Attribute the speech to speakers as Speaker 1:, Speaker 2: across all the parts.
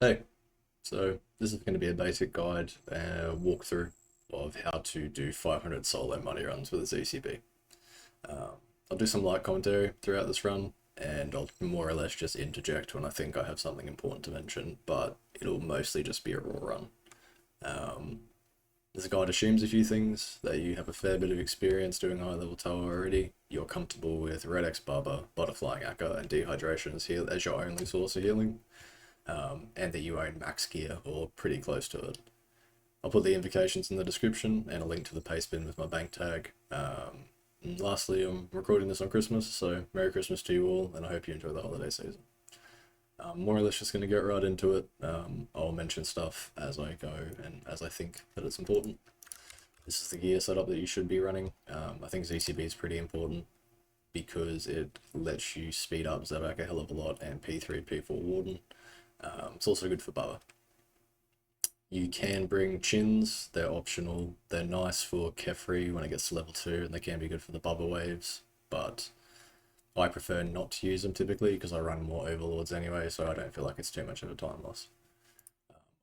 Speaker 1: Hey, so this is going to be a basic guide walkthrough of how to do 500 solo money runs with a ZCB. I'll do some light commentary throughout this run, and I'll more or less just interject when I think I have something important to mention, but it'll mostly just be a raw run. This guide assumes a few things, that you have a fair bit of experience doing high level ToA already, you're comfortable with Red X Barber, Butterflying Akkha, and Dehydration as your only source of healing. And that you own max gear or pretty close to it. I'll put the invocations in the description and a link to the paste bin with my bank tag. And lastly, I'm recording this on Christmas, so Merry Christmas to you all, and I hope you enjoy the holiday season. More or less just going to get right into it. I'll mention stuff as I go and as I think that it's important. This is the gear setup that you should be running. I think ZCB is pretty important because it lets you speed up Zabak a hell of a lot and P3, P4 Warden. It's also good for Bubba. You can bring chins, they're optional. They're nice for Kephri when it gets to level 2, and they can be good for the Bubba waves, but I prefer not to use them typically because I run more Overlords anyway, so I don't feel like it's too much of a time loss.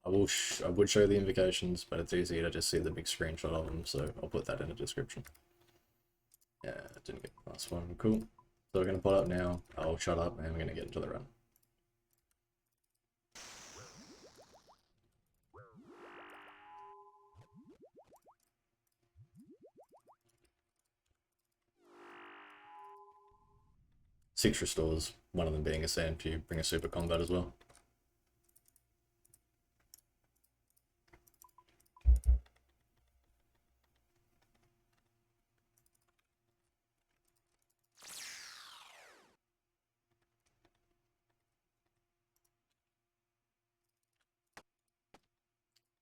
Speaker 1: I would show the invocations, but it's easier to just see the big screenshot of them, so I'll put that in the description. Yeah, didn't get the last one, cool. So we're going to pot up now, I'll shut up, and we're going to get into the run. Six restores, one of them being a sand cube, bring a super combat as well.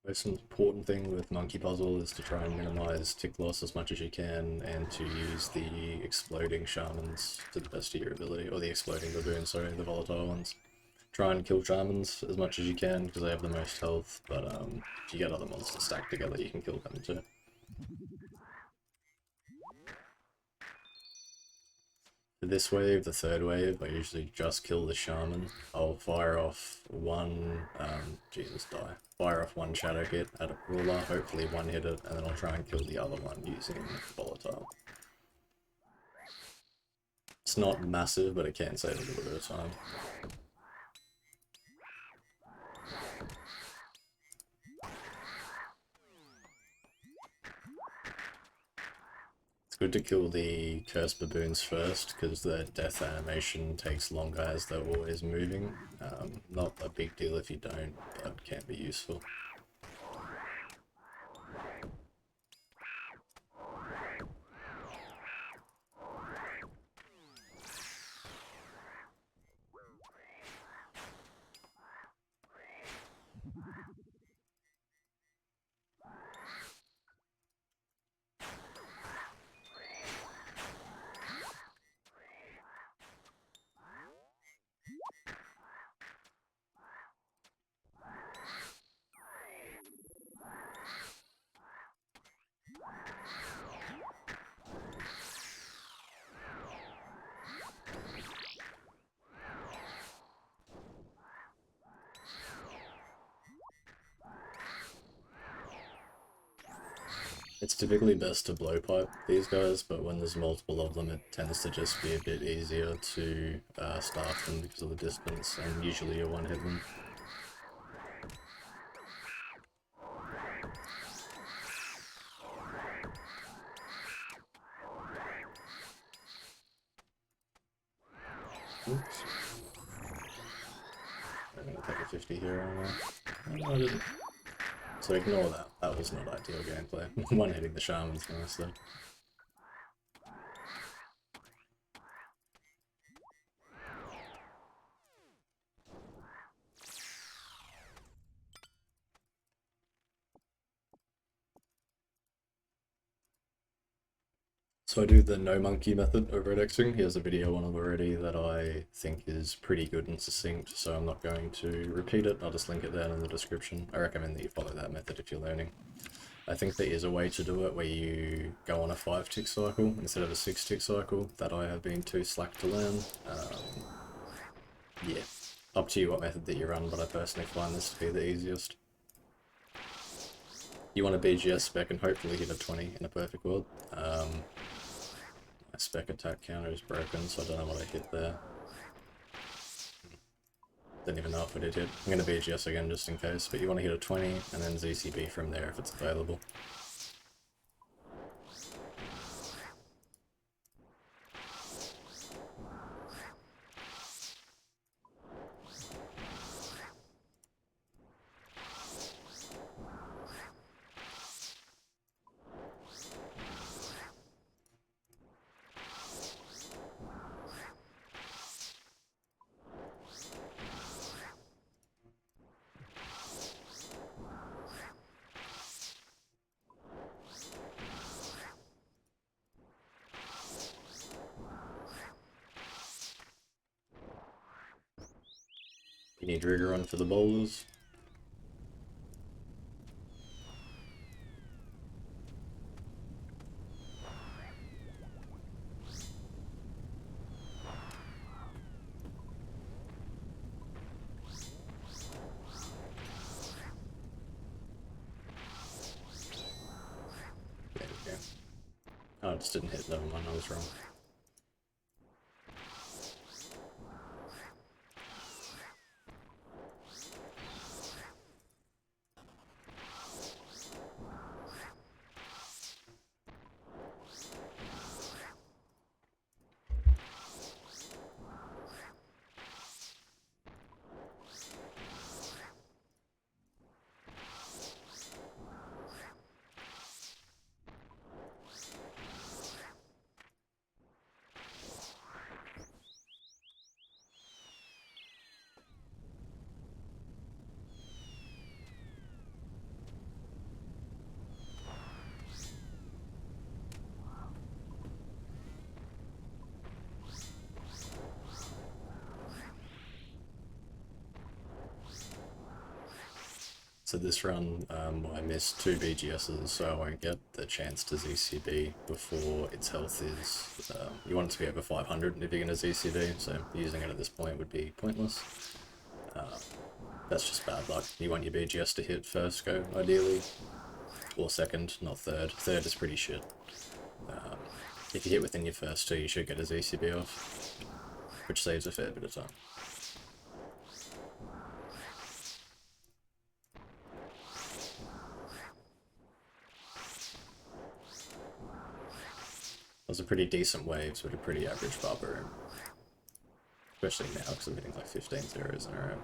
Speaker 1: Most important thing with Monkey Puzzle is to try and minimize tick loss as much as you can, and to use the exploding shamans to the best of your ability, or the exploding baboons, sorry, the volatile ones. Try and kill shamans as much as you can because they have the most health, but if you get other monsters stacked together you can kill them too. For this wave, the third wave, I usually just kill the shaman. I'll fire off one, fire off one shadow hit at a ruler, hopefully one hit it, and then I'll try and kill the other one using volatile. It's not massive, but it can save a little bit of time. Good to kill the cursed baboons first because the death animation takes longer as they're always moving. Not a big deal if you don't, but can be useful. It's typically best to blowpipe these guys, but when there's multiple of them it tends to just be a bit easier to staff them because of the distance, and usually you one-hit them. Oops. I'm gonna take a 50 here on that. No, I didn't. So ignore that, that was not ideal gameplay. One hitting the shaman's nice though. So I do the no monkey method over at Xing. Here's a video on it already that I think is pretty good and succinct, so I'm not going to repeat it. I'll just link it down in the description. I recommend that you follow that method if you're learning. I think there is a way to do it where you go on a 5-tick cycle instead of a 6-tick cycle that I have been too slack to learn. Yeah, up to you what method that you run, but I personally find this to be the easiest. You want a BGS spec and hopefully hit a 20 in a perfect world. My spec attack counter is broken, so I don't know what I hit there. Didn't even know if I did hit. I'm going to BGS again just in case, but you want to hit a 20 and then ZCB from there if it's available. You need rigor on for the boulders. There we go. Oh, I just didn't hit, never mind, I was wrong. So this run, I missed 2 BGSs, so I won't get the chance to ZCB before its health is... you want it to be over 500 if you're going to ZCB, so using it at this point would be pointless. That's just bad luck. You want your BGS to hit first go, ideally, or second, not third. Third is pretty shit. If you hit within your first 2, you should get a ZCB off, which saves a fair bit of time. Those are pretty decent waves with a pretty average barbarian. Especially now, because I'm hitting like 15 zeros in a row.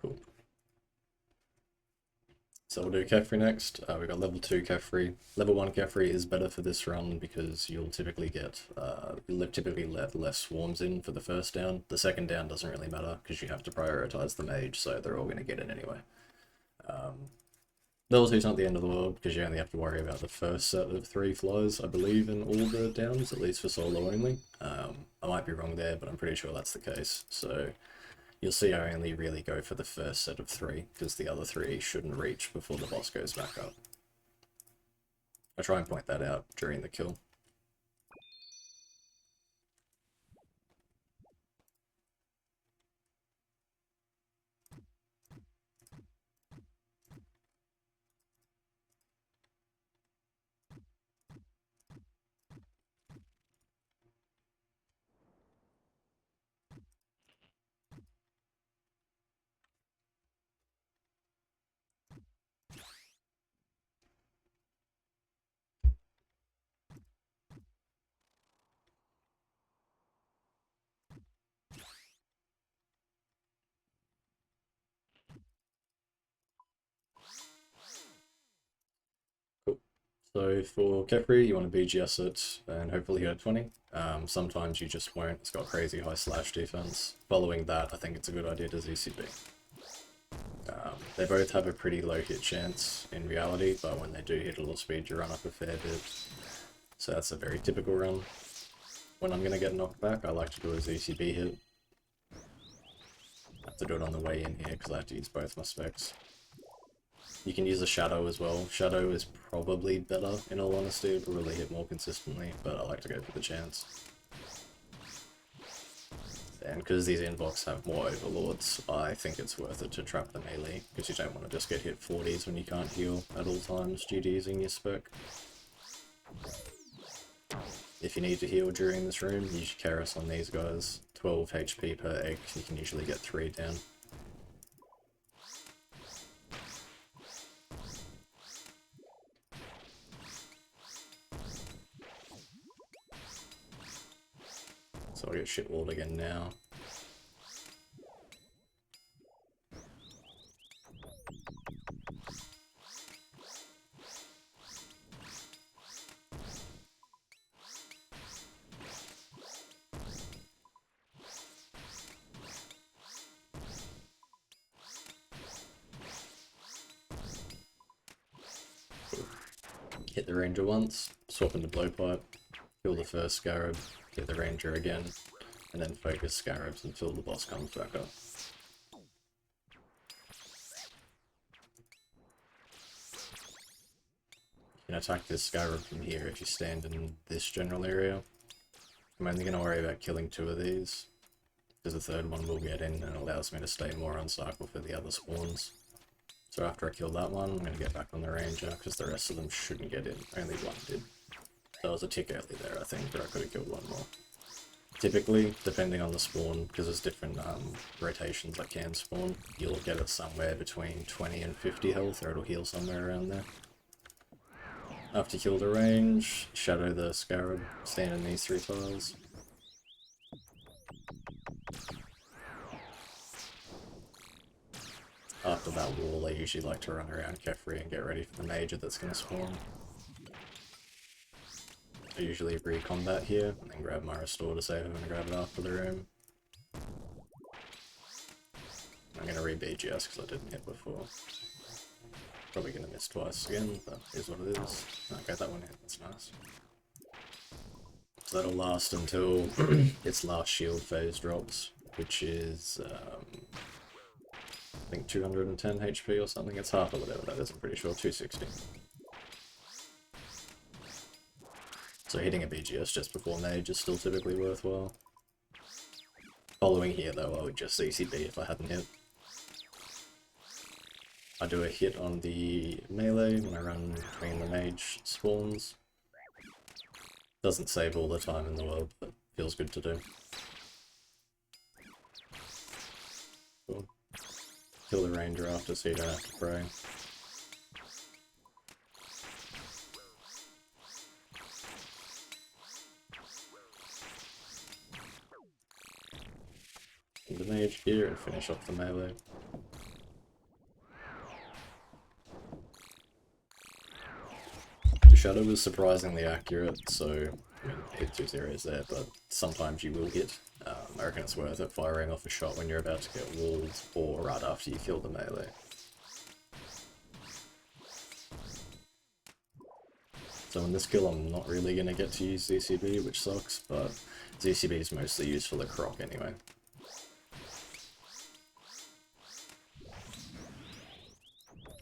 Speaker 1: Cool. So we'll do Kephri next. We've got level 2 Kephri. Level 1 Kephri is better for this run because you'll typically get, let less swarms in for the first down. The second down doesn't really matter because you have to prioritize the mage, so they're all going to get in anyway. Level 2 is not the end of the world because you only have to worry about the first set of 3 flies, I believe, in all the downs, at least for solo only. I might be wrong there, but I'm pretty sure that's the case. So you'll see I only really go for the first set of 3, because the other 3 shouldn't reach before the boss goes back up. I try and point that out during the kill. So for Kephri, you want to BGS it and hopefully hit a 20. Sometimes you just won't. It's got crazy high slash defense. Following that, I think it's a good idea to ZCB. They both have a pretty low hit chance in reality, but when they do hit a little speed, you run up a fair bit. So that's a very typical run. When I'm going to get knocked back, I like to do a ZCB hit. I have to do it on the way in here because I have to use both my specs. You can use a Shadow as well. Shadow is probably better, in all honesty, it will really hit more consistently, but I like to go for the chance. And because these inbox have more Overlords, I think it's worth it to trap the melee, because you don't want to just get hit 40s when you can't heal at all times due to using your spec. If you need to heal during this room, use your Keris on these guys. 12 HP per egg, you can usually get 3 down. So I'll get shitwalled again now. Hit the ranger once, swap into blowpipe, kill the first scarab, hit the ranger again, and then focus scarabs until the boss comes back up. You can attack this scarab from here if you stand in this general area. I'm only going to worry about killing 2 of these, because the third one will get in and allows me to stay more on cycle for the other spawns. So after I kill that one, I'm going to get back on the ranger, because the rest of them shouldn't get in. Only one did. So I was a tick early there, I think, but I could have killed one more. Typically, depending on the spawn, because there's different rotations that can spawn, you'll get it somewhere between 20 and 50 health, or it'll heal somewhere around there. After you kill the range, shadow the scarab, stand in these 3 tiles. After that wall, I usually like to run around Kephri and get ready for the major that's going to spawn. I usually re-combat here, and then grab my restore to save him and grab it after the room. I'm going to re-BGS because I didn't hit before. Probably going to miss twice again, but here's what it is. Okay, that one hit, that's nice. So that'll last until its last shield phase drops, which is, I think 210 HP or something. It's half or whatever that is, I'm pretty sure, 260. So hitting a BGS just before mage is still typically worthwhile. Following here though, I would just ZCB if I hadn't hit. I do a hit on the melee when I run between the mage spawns. Doesn't save all the time in the world, but feels good to do. Cool. Kill the ranger after so you don't have to pray. Kill the mage here and finish off the melee. The shadow is surprisingly accurate, so I mean, hit 2 zeros there, but sometimes you will hit. I reckon it's worth it firing off a shot when you're about to get walled, or right after you kill the melee. So in this kill I'm not really going to get to use ZCB, which sucks, but ZCB is mostly used for the Croc anyway.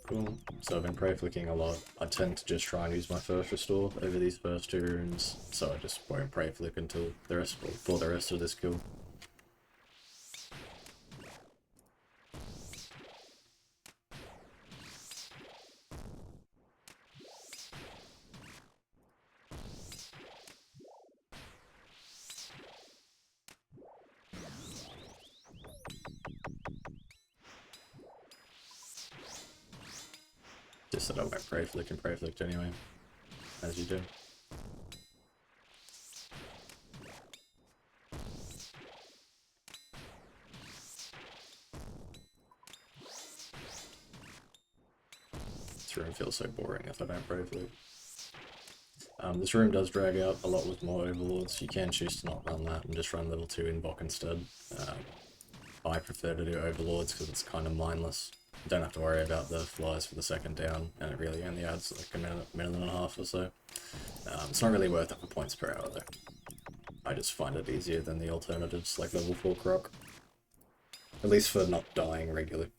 Speaker 1: Cool. So I've been prey flicking a lot. I tend to just try and use my first restore over these first 2 runes, so I just won't prey flick until the rest for the rest of this kill. Just that I won't prey flick and prey flicked anyway, as you do. This room feels so boring if I don't prey flick. This room does drag out a lot with more overlords. You can choose to not run that and just run level 2 inbox instead. I prefer to do overlords because it's kind of mindless. You don't have to worry about the flies for the second down, and it really only adds like a minute and a half or so. It's not really worth it for points per hour though. I just find it easier than the alternatives like level 4 Croc. At least for not dying regularly.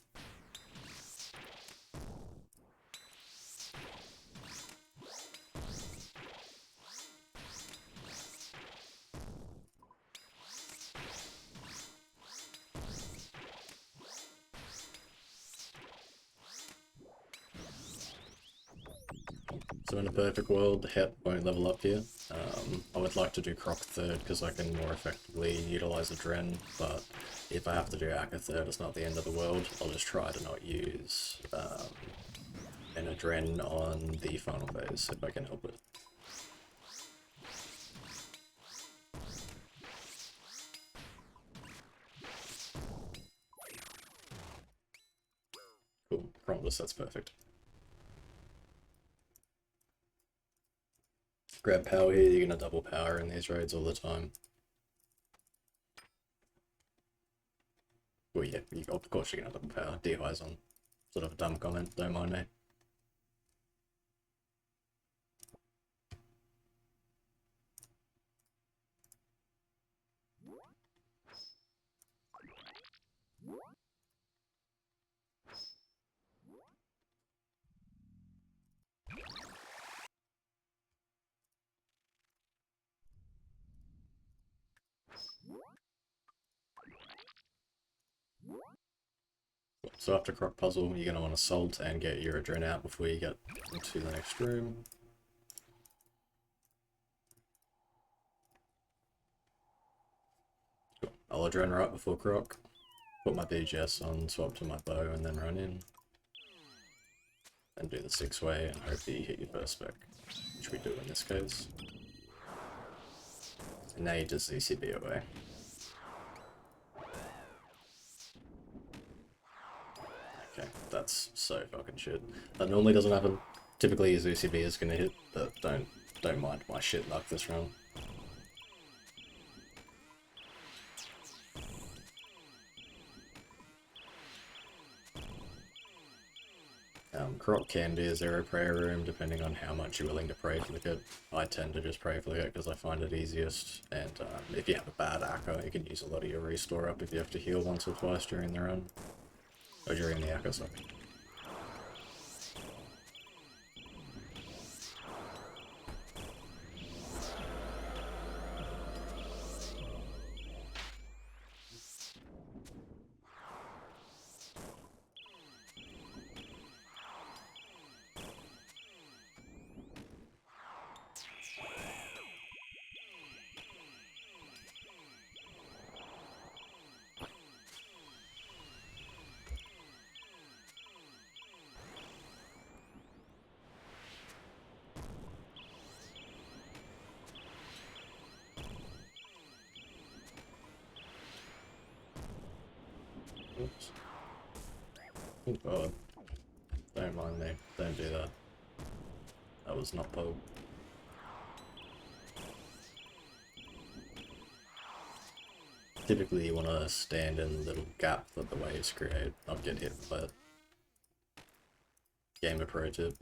Speaker 1: So in a perfect world, the Het won't level up here. I would like to do Croc third because I can more effectively utilize the Dren, but if I have to do Akkha third, it's not the end of the world. I'll just try to not use an Adren on the final phase if I can help it. Cool, Promptless, that's perfect. Grab power here, you're gonna double power in these raids all the time. Well, yeah, of course you're gonna double power. D-high's on. Sort of a dumb comment, don't mind me. So after Croc Puzzle, you're going to want to salt and get your Adren out before you get into the next room. Cool. I'll Adren right before Croc, put my BGS on, swap to my bow, and then run in. And do the 6-way and hope that you hit your first spec, which we do in this case. And now you just ZCB away. Okay, that's so fucking shit. That normally doesn't happen. Typically your ZCB is gonna hit, but don't mind my shit luck this round. Croc can be a 0 prayer room depending on how much you're willing to pray flick it. I tend to just pray flick it because I find it easiest, and if you have a bad Akkha, you can use a lot of your restore up if you have to heal once or twice during the run. Or during the Akkha, sorry. Oops. Oh god. Don't mind me. Don't do that. That was not Poe. Typically you want to stand in the little gap that the waves create, not get hit by it. Gamer pro tip.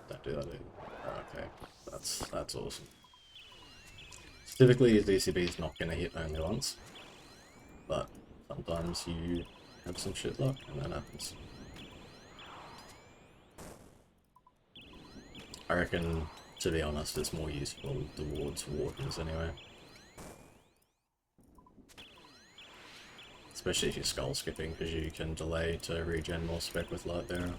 Speaker 1: Don't do that either. Okay, that's awesome. So typically your DCB is not going to hit only once, but sometimes you have some shit luck and that happens. I reckon, to be honest, it's more useful towards Wardens anyway. Especially if you're skull skipping, because you can delay to regen more spec with Light Bearer.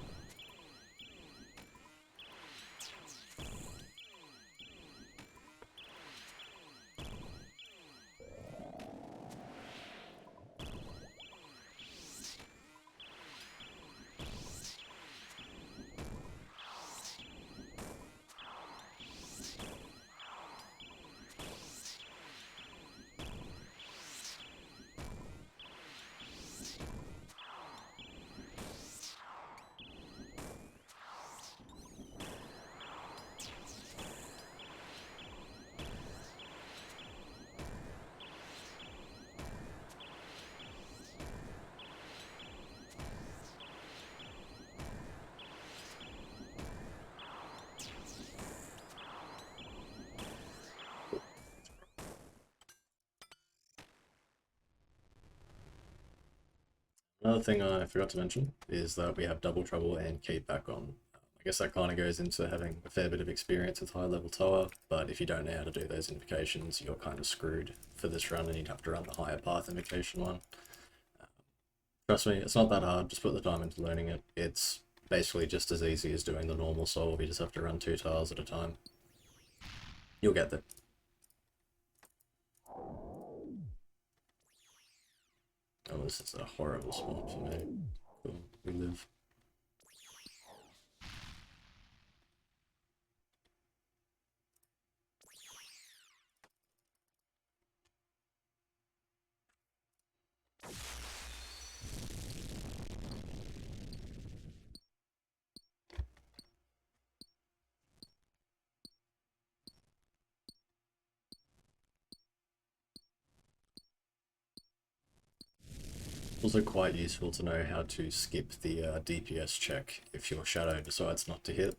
Speaker 1: Another thing I forgot to mention is that we have double trouble and keep back on. I guess that kind of goes into having a fair bit of experience with high level ToA, but if you don't know how to do those invocations, you're kind of screwed for this run and you'd have to run the higher path invocation one. Trust me, it's not that hard, just put the time into learning it. It's basically just as easy as doing the normal solve, you just have to run 2 tiles at a time. You'll get there. Oh, this is a horrible spot for me. Cool, we live. Also quite useful to know how to skip the DPS check if your shadow decides not to hit.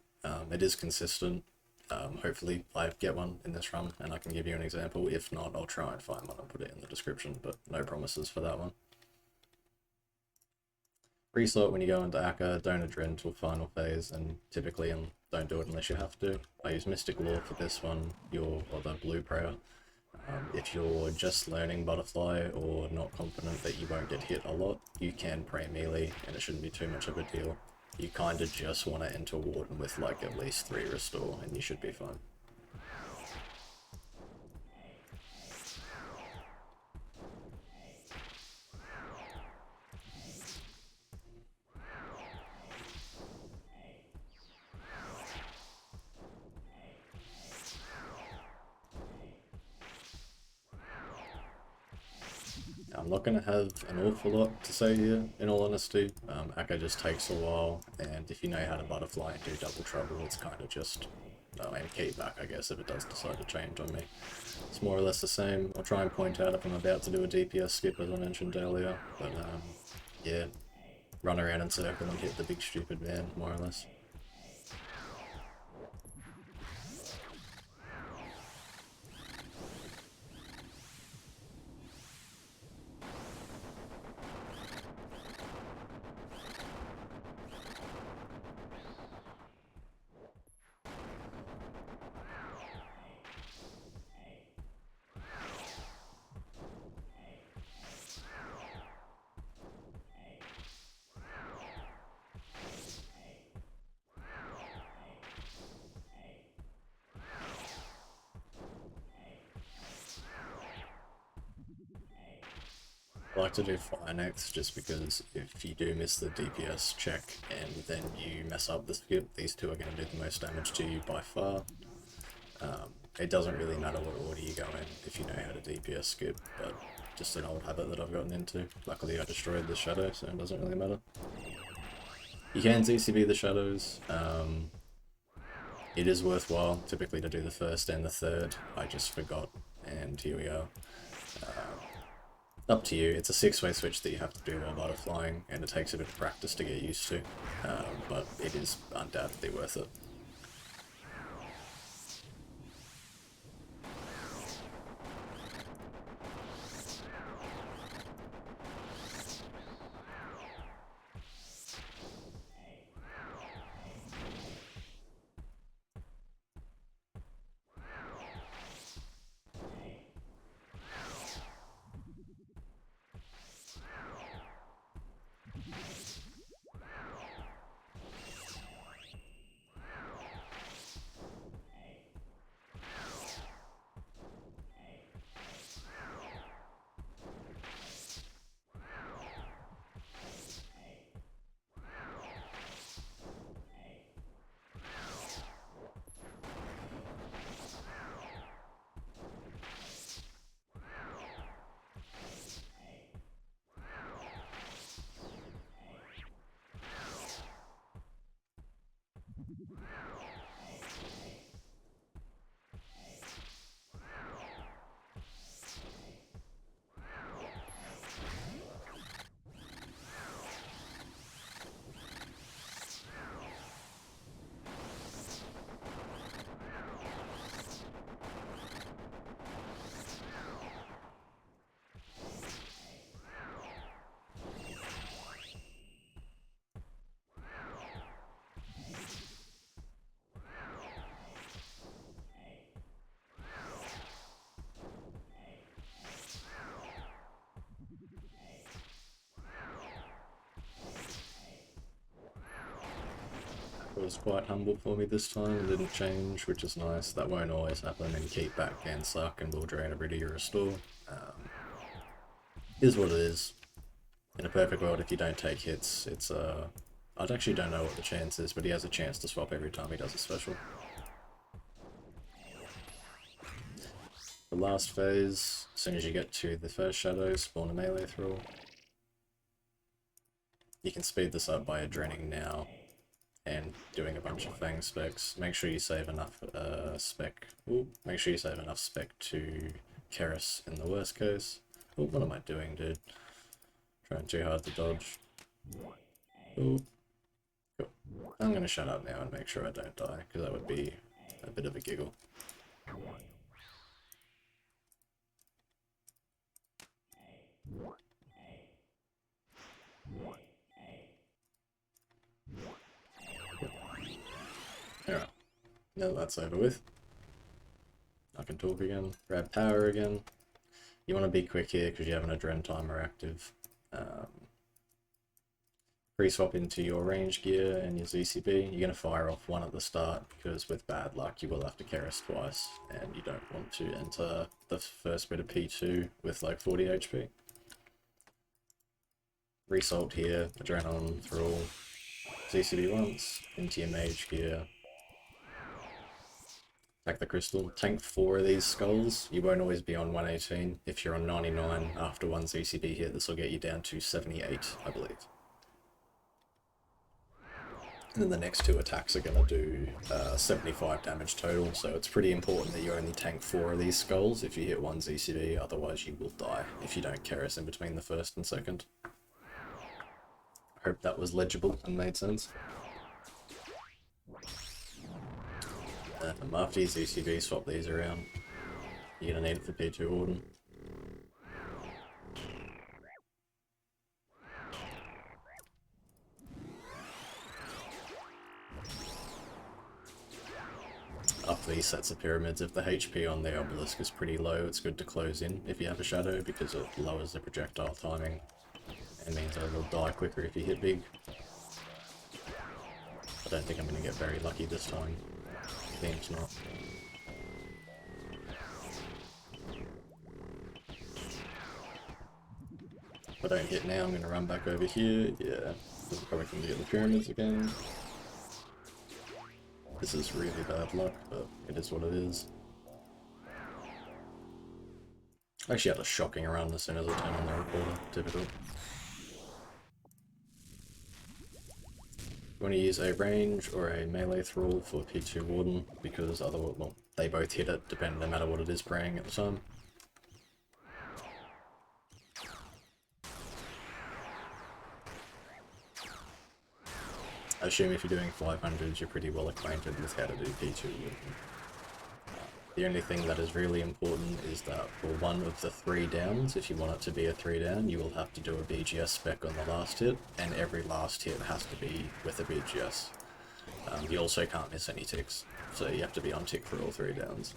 Speaker 1: It is consistent. Hopefully I get one in this run and I can give you an example. If not, I'll try and find one and put it in the description, but no promises for that one. Reslot when you go into Akkha, don't adren until final phase, and typically don't do it unless you have to. I use Mystic Law for this one, or the Blue Prayer. If you're just learning Butterfly or not confident that you won't get hit a lot, you can pray melee and it shouldn't be too much of a deal. You kind of just want to enter Warden with like at least 3 restore and you should be fine. I'm not going to have an awful lot to say here, in all honesty. Akkha just takes a while, and if you know how to butterfly and do double trouble, it's kind of just, and keep back, I guess, if it does decide to change on me. It's more or less the same. I'll try and point out if I'm about to do a DPS skip, as I mentioned earlier, but yeah, run around in circle and hit the big stupid man, more or less. I like to do Fire next just because if you do miss the DPS check and then you mess up the skip, these two are going to do the most damage to you by far. It doesn't really matter what order you go in if you know how to DPS skip, but just an old habit that I've gotten into. Luckily I destroyed the shadow, so it doesn't really matter. You can ZCB the shadows. It is worthwhile typically to do the first and the third. I just forgot, and here we are. Up to you. It's a 6-way switch that you have to do while butterflying, and it takes a bit of practice to get used to, but it is undoubtedly worth it. was quite humble for me this time and didn't change, which is nice. That won't always happen, and keep back can suck and will drain every to your restore. Is what it is. In a perfect world, if you don't take hits, it's I actually don't know what the chance is, but he has a chance to swap every time he does a special. The last phase, as soon as you get to the first shadow, spawn a melee thrall. You can speed this up by draining now and doing a bunch of Fang specs. Make sure you save enough make sure you save enough spec to Keris in the worst case. Oh, what am I doing, dude? Trying too hard to dodge. Oh, cool. I'm gonna shut up now and make sure I don't die, because that would be a bit of a giggle. Alright, now that that's over with, I can talk again, grab power again. You want to be quick here because you have an Adren timer active. Pre-swap into your range gear and your ZCB. You're going to fire off one at the start because with bad luck you will have to Keris twice and you don't want to enter the first bit of P2 with like 40 HP. Result here, Adrenaline Thrall, ZCB once, into your mage gear. Attack the crystal. Tank 4 of these skulls. You won't always be on 118. If you're on 99 after one ZCB hit, this will get you down to 78, I believe. And then the next two attacks are going to do 75 damage total, so it's pretty important that you only tank 4 of these skulls if you hit one ZCB, otherwise you will die if you don't Keris in between the first and second. I hope that was legible and made sense. After you ZCB, swap these around. You're going to need it for P2 Warden. After these sets of pyramids, if the HP on the obelisk is pretty low, it's good to close in if you have a shadow because it lowers the projectile timing and means I will die quicker if you hit big. I don't think I'm going to get very lucky this time. Seems not. If I don't hit now, I'm going to run back over here. Yeah, this is probably going to get the pyramids again. This is really bad luck, but it is what it is. I actually had a shocking run as soon as I turned on the recorder. Typical. You want to use a range or a melee thrall for P2 Warden, because otherwise, well, they both hit it, depending no matter what it is praying at the time. I assume if you're doing 500s, you're pretty well acquainted with how to do P2 Warden. The only thing that is really important is that for one of the 3 downs, if you want it to be a 3 down, you will have to do a BGS spec on the last hit, and every last hit has to be with a BGS. You also can't miss any ticks, so you have to be on tick for all 3 downs.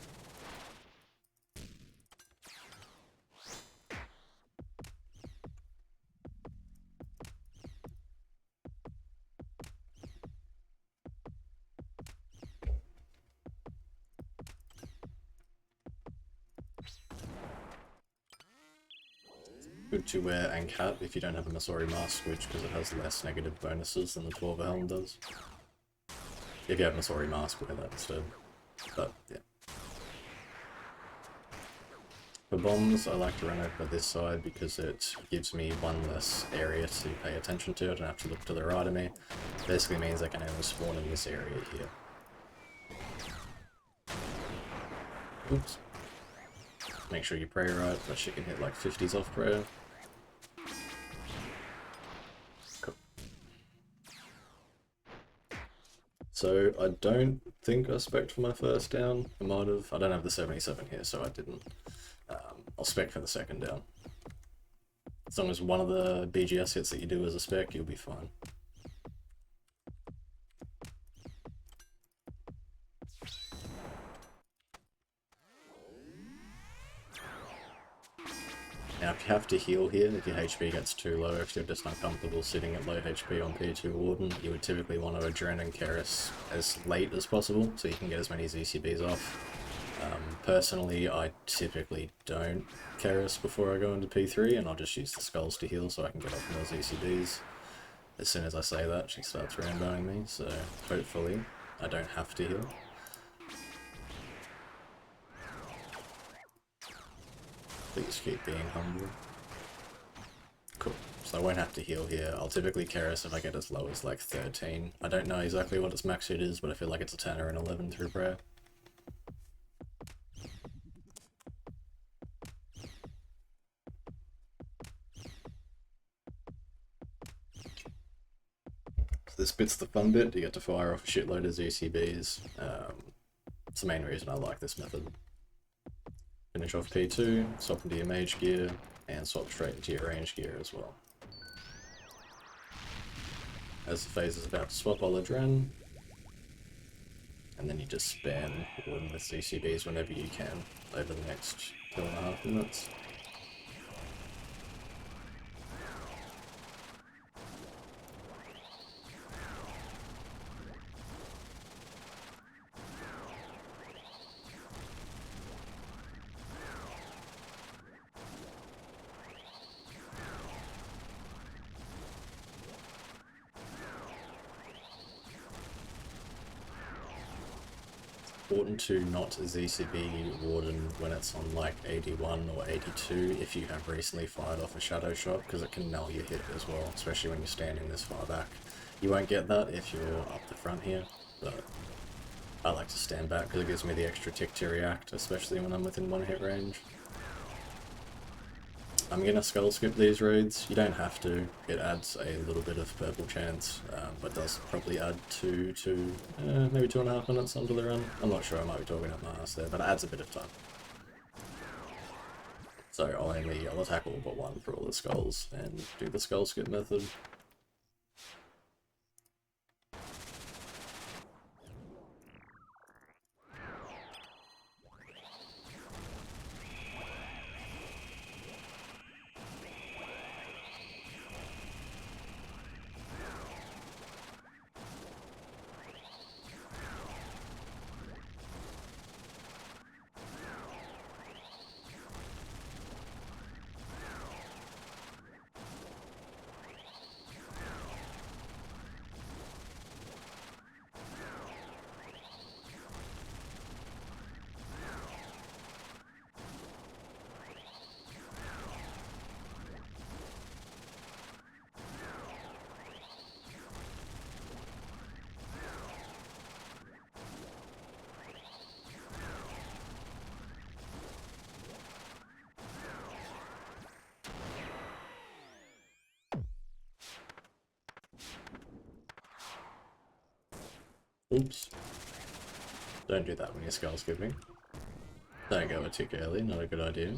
Speaker 1: Good to wear Akkha if you don't have a Moneyraids mask switch, because it has less negative bonuses than the 12 helm does. If you have Moneyraids mask, wear that instead. But yeah. For bombs, I like to run over this side because it gives me one less area to pay attention to. I don't have to look to the right of me. Basically means I can only spawn in this area here. Oops. Make sure you pray right, but you can hit like 50s off prayer. Cool. So I don't think I spec'd for my first down. I might have. I don't have the 77 here, so I didn't. I'll spec for the second down. As long as one of the BGS hits that you do is a spec, you'll be fine. Now if you have to heal here, if your HP gets too low, if you're just uncomfortable sitting at low HP on P2 Warden, you would typically want to Adren and Keris as late as possible, so you can get as many ZCBs off. Personally, I typically don't Keris before I go into P3, and I'll just use the skulls to heal so I can get off more ZCBs. As soon as I say that, she starts ramboing me, so hopefully I don't have to heal. Please keep being humble. Cool. So I won't have to heal here. I'll typically Keris if I get as low as like 13. I don't know exactly what its max hit is, but I feel like it's a 10 or an 11 through prayer. So this bit's the fun bit. You get to fire off a shitload of ZCBs. It's the main reason I like this method. Finish off P2, swap into your mage gear, and swap straight into your range gear as well. As the phase is about to swap, I'll Adren, and then you just spam Warden with ZCBs whenever you can over the next 2.5 minutes. Important to not ZCB Warden when it's on like 81 or 82 if you have recently fired off a shadow shot, because it can null your hit as well, especially when you're standing this far back. You won't get that if you're up the front here, but I like to stand back because it gives me the extra tick to react, especially when I'm within 1 hit range. I'm gonna skull skip these raids. You don't have to. It adds a little bit of purple chance, but does probably add maybe 2.5 minutes onto the run. I'm not sure, I might be talking up my ass there, but it adds a bit of time. So I'll attack all but one for all the skulls and do the skull skip method. Oops. Don't do that when you're skull skipping. Don't go a tick early, not a good idea.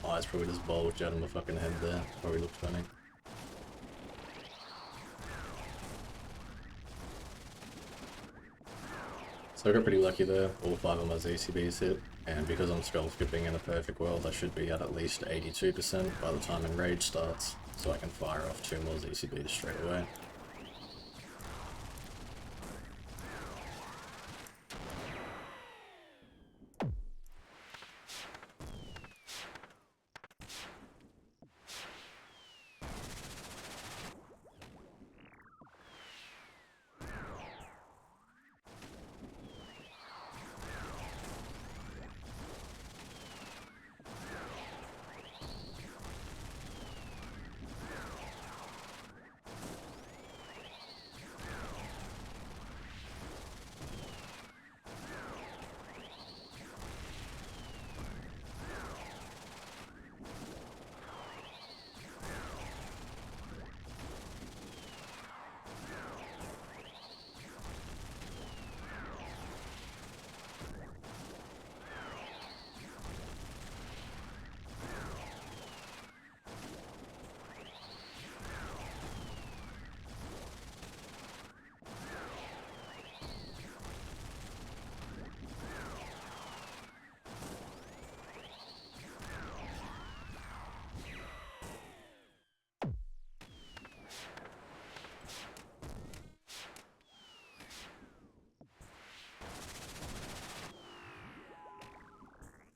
Speaker 1: Eyes probably just bulged out of my fucking head there. Probably looked funny. So I got pretty lucky there, all 5 of my ZCBs hit, and because I'm skull skipping in a perfect world, I should be at least 82% by the time Enrage starts, so I can fire off 2 more ZCBs straight away.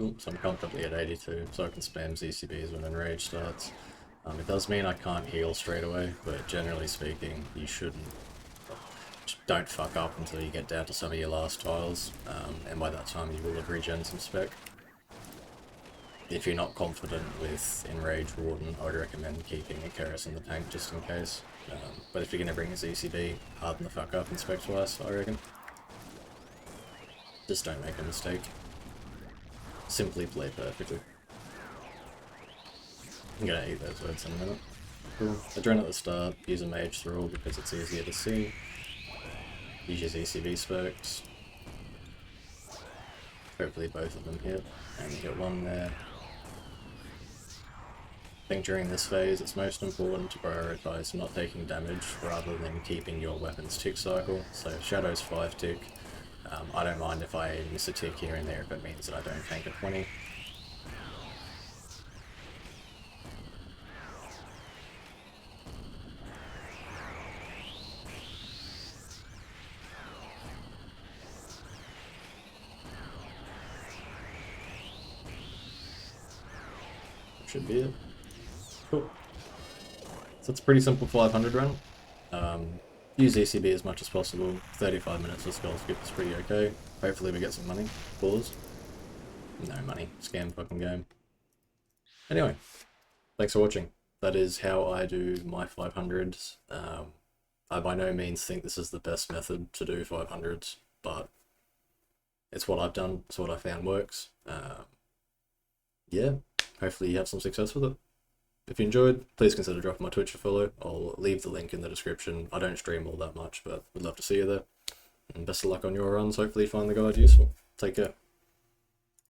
Speaker 1: Oops, I'm comfortably at 82, so I can spam ZCBs when Enrage starts. It does mean I can't heal straight away, but generally speaking, you shouldn't. Just don't fuck up until you get down to some of your last tiles, and by that time you will have regen some spec. If you're not confident with Enrage Warden, I would recommend keeping a Keris in the tank just in case. But if you're going to bring a ZCB, harden the fuck up and spec twice, I reckon. Just don't make a mistake. Simply play perfectly. I'm gonna eat those words in a minute. Cool. Adrenaline at the start, use a Mage Thrall because it's easier to see. Use your ZCB specs. Hopefully both of them hit, and you get one there. I think during this phase it's most important to prioritise not taking damage rather than keeping your weapon's tick cycle. So Shadow's 5 tick. I don't mind if I miss a tick here and there if it means that I don't tank a 20. Should be it. Cool. So it's a pretty simple 500 run. Use ECB as much as possible. 35 minutes of skull skip is pretty okay. Hopefully we get some money. Pause. No money. Scam fucking game. Anyway, thanks for watching. That is how I do my 500s. I by no means think this is the best method to do 500s, but it's what I've done. It's what I found works. Yeah, hopefully you have some success with it. If you enjoyed, please consider dropping my Twitch a follow. I'll leave the link in the description. I don't stream all that much, but would love to see you there. And best of luck on your runs. Hopefully you find the guide useful. Take care.